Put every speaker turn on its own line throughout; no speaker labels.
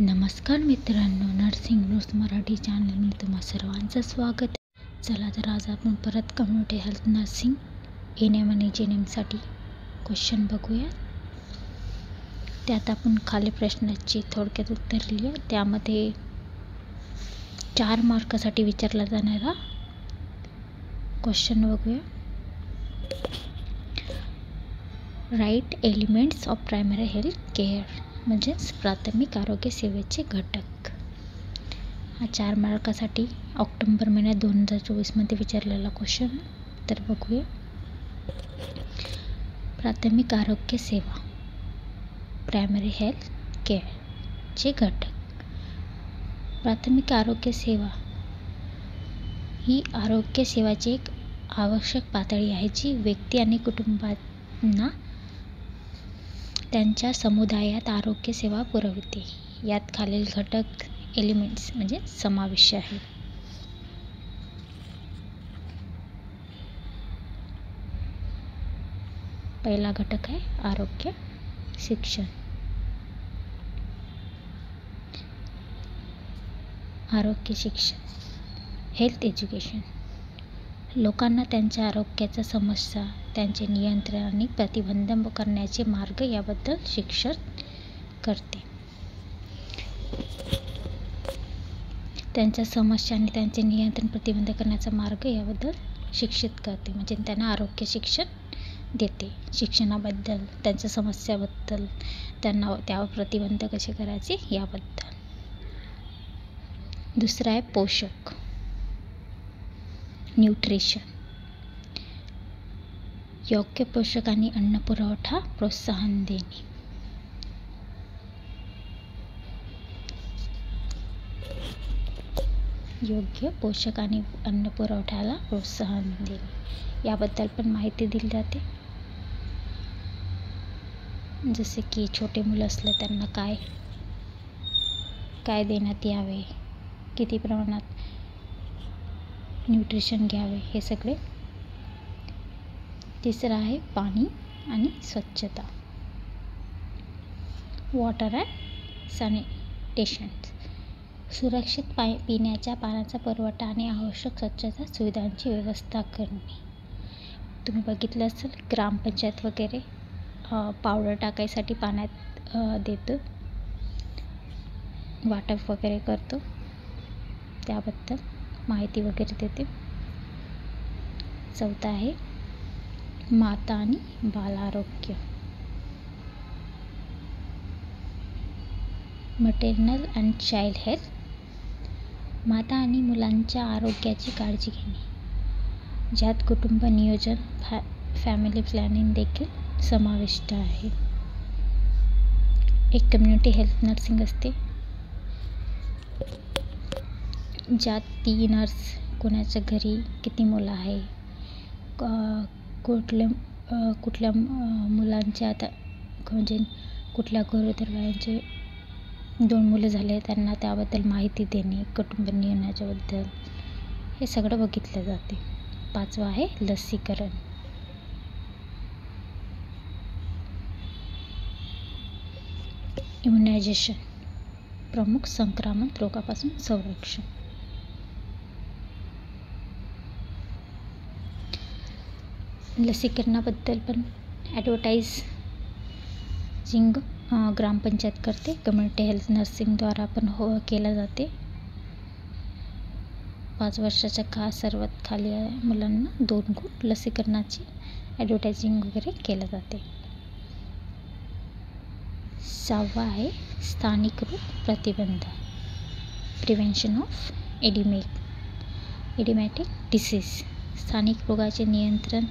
नमस्कार मित्रांनो, nursing news Marathi चॅनलमध्ये तुम्हा सर्वांचं स्वागत आहे. चला तर आज आपण परत कम्युनिटी हेल्थ नर्सिंग एएनएम आणि जीएनएमसाठी क्वेश्चन बघूया. त्यात आपण खाली प्रश्नाची थोडक्यात उत्तर लिहूया. त्यामध्ये 4 मार्कासाठी विचारला जाणारा क्वेश्चन बघूया. Right elements of primary health care म्हणजेच प्राथमिक आरोग्य सेवेचे घटक. हा 4 मार्कासाठी ऑक्टोबर महिन्यात 2024 विचारलेला क्वेश्चन. तर बघूया. प्राथमिक आरोग्य सेवा प्रायमरी हेल्थ केअरचे घटक. प्राथमिक आरोग्य सेवा ही आरोग्य सेवाची एक आवश्यक पातळी आहे जी व्यक्ती आणि कुटुंबांना त्यांच्या समुदायात आरोग्य सेवा पुरवते. यात खालील घटक एलिमेंट्स म्हणजे समावेश आहे. पहिला घटक आहे आरोग्य शिक्षण. आरोग्य शिक्षण हेल्थ एज्युकेशन लोकांना त्यांच्या आरोग्याच्या समस्या, त्यांचे नियंत्रण आणि प्रतिबंध करण्याचे मार्ग याबद्दल शिक्षित करते. त्यांच्या समस्या आणि त्यांचे नियंत्रण प्रतिबंध करण्याचा मार्ग याबद्दल शिक्षित करते म्हणजे त्यांना आरोग्य शिक्षण देते. शिक्षणाबद्दल, त्यांच्या समस्याबद्दल, त्यांना त्यावर प्रतिबंध कसे करायचे याबद्दल. दुसरा आहे पोषक न्यूट्रिशन. योग्य पोषक आणि अन्न पुरवठा प्रोत्साहन देणे. योग्य पोषक आणि अन्न पुरवठ्याला प्रोत्साहन देणे याबद्दल पण माहिती दिली जाते. जसे की छोटे मुलं असले त्यांना काय देण्यात यावे, किती प्रमाणात न्यूट्रिशन घ्यावे हे सगळे. तिसरं आहे पाणी आणि स्वच्छता. Water and sanitation. सुरक्षित पिण्याच्या पाण्याचा पुरवठा आणि आवश्यक स्वच्छता सुविधांची व्यवस्था करणे. तुम्ही बघितलं असेल ग्रामपंचायत वगैरे पावडर टाकायसाठी पाण्यात देतो, वाटप वगैरे करतो, त्याबद्दल माहिती वगैरे देते. चौथा आहे माता आणि बाल आरोग्य. Material and child health. माता आणि मुलांच्या आरोग्याची काळजी घेणे, ज्यात कुटुंब नियोजन, फॅमिली प्लॅनिंग देखील समाविष्ट आहे. एक कम्युनिटी हेल्थ नर्सिंग असते, ज्यात ती नर्स कोणाच्या घरी किती मुलं आहे, कुठल्या मुलांचे आता म्हणजे कुठल्या गरोदर वयाचे 2 मुलं झाले त्यांना त्याबद्दल माहिती देणे, कुटुंब नियोजनाच्याबद्दल हे सगळं बघितलं जाते. 5वं आहे लसीकरण. इम्युनायझेशन प्रमुख संक्रामक रोगापासून संरक्षण. लसीकरणाबद्दल पण ॲडव्हर्टायझिंग ग्रामपंचायत करते. कम्युनिटी हेल्थ नर्सिंगद्वारा पण केलं जाते. 5 वर्षाच्या सर्वात खाली मुलांना 2 गुण लसीकरणाची ॲडव्हर्टायझिंग वगैरे केलं जाते. 6वं आहे स्थानिक रोग प्रतिबंध. Prevention of endemic disease. स्थानिक रोगाचे नियंत्रण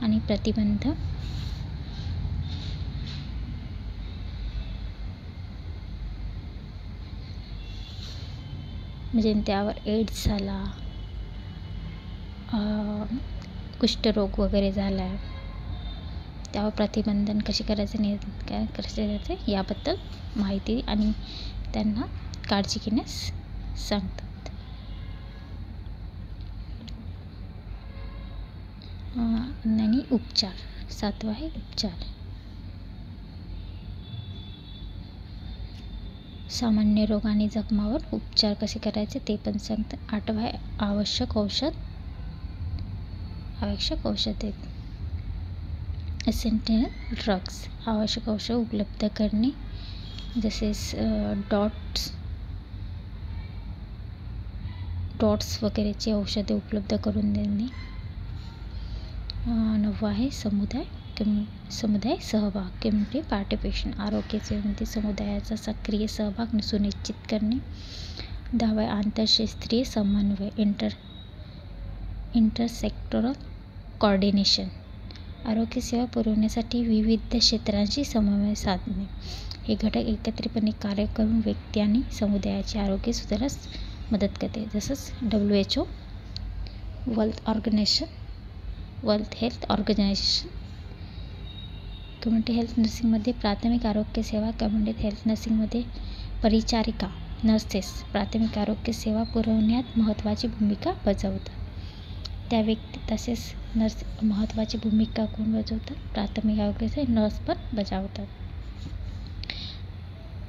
आणि प्रतिबंध. म्हणजे त्यावर एड्स झाला, कुष्ठरोग वगैरे झाला, त्यावर प्रतिबंधन कसे करायचे, काय करायचे जाते याबद्दल माहिती आणि त्यांना काळजी घेण्यास सांगतात. आणि उपचार. 7वं आहे उपचार. सामान्य रोग आणि जखमावर उपचार कसे करायचे ते पण सांगतं. 8वा आहे आवश्यक औषधे. एसेन्शियल ड्रग्स, आवश्यक औषध उपलब्ध करणे, जसे डॉट्स वगैरेची औषधे उपलब्ध करून देणे. 9वा आहे समुदाय सहभाग, कम्युनिटी पार्टिसिपेशन, आरोग्य सेवेमध्ये समुदायाचा सक्रिय सहभाग सुनिश्चित करणे. 10वा आहे आंतरशास्त्रीय समन्वय, इंटरसेक्टोरल कोऑर्डिनेशन, आरोग्य सेवा पुरवण्यासाठी विविध क्षेत्रांशी समन्वय साधणे. हे घटक एकत्रितपणे कार्य करून व्यक्ती आणि समुदायाचे आरोग्य सुधारण्यास मदत करते. जसंच WHO, world health organisation. Community health नर्सिंगमध्ये प्राथमिक आरोग्य सेवा, कम्युनिटी हेल्थ नर्सिंगमध्ये परिचारिका नर्सेस प्राथमिक आरोग्य सेवा पुरवण्यात महत्त्वाची भूमिका बजावतात. त्या व्यक्ती तसेच नर्स महत्त्वाची भूमिका कोण बजावतात? प्राथमिक आरोग्य सेवा नर्स पण बजावतात.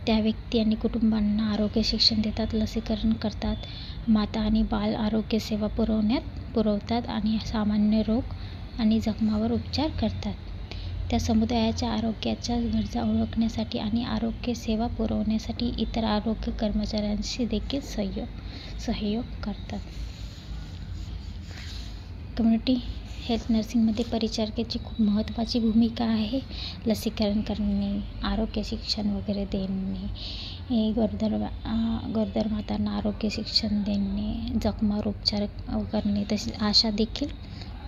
त्या व्यक्ती आणि कुटुंबांना आरोग्य शिक्षण देतात, लसीकरण करतात, माता आणि बाल आरोग्य सेवा पुरवतात आणि सामान्य रोग आणि जखमावर उपचार करतात. त्या समुदायाच्या आरोग्याच्या गरजा ओळखण्यासाठी आणि आरोग्य सेवा पुरवण्यासाठी इतर आरोग्य कर्मचाऱ्यांशी देखील सहयोग करतात. कम्युनिटी हेल्थ नर्सिंगमध्ये परिचारिकेची खूप महत्त्वाची भूमिका आहे. लसीकरण करणे, आरोग्य शिक्षण वगैरे देणे, गरोदर मातांना आरोग्य शिक्षण देणे, जखमावर उपचार करणे, तसेच आशा देखील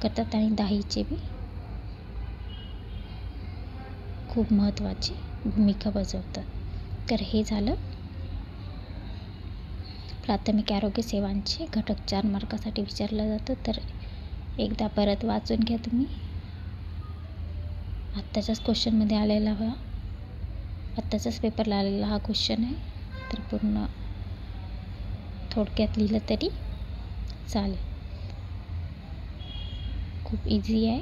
करतात आणि दाहीचे बी खूप महत्त्वाची भूमिका बजावतात. तर हे झालं प्राथमिक आरोग्य सेवांचे घटक. 4 मार्कासाठी विचारलं जातं. तर एकदा परत वाचून घ्या तुम्ही. आत्ताच्याच क्वेश्चनमध्ये आलेला आत्ताच्याच पेपरला आलेला हा क्वेश्चन आहे. तर पूर्ण थोडक्यात लिहिलं तरी चालेल. खूप इझी आहे.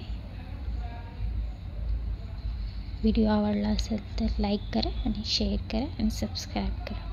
व्हिडिओ आवडला असेल तर लाईक करा आणि शेअर करा आणि सबस्क्राईब करा.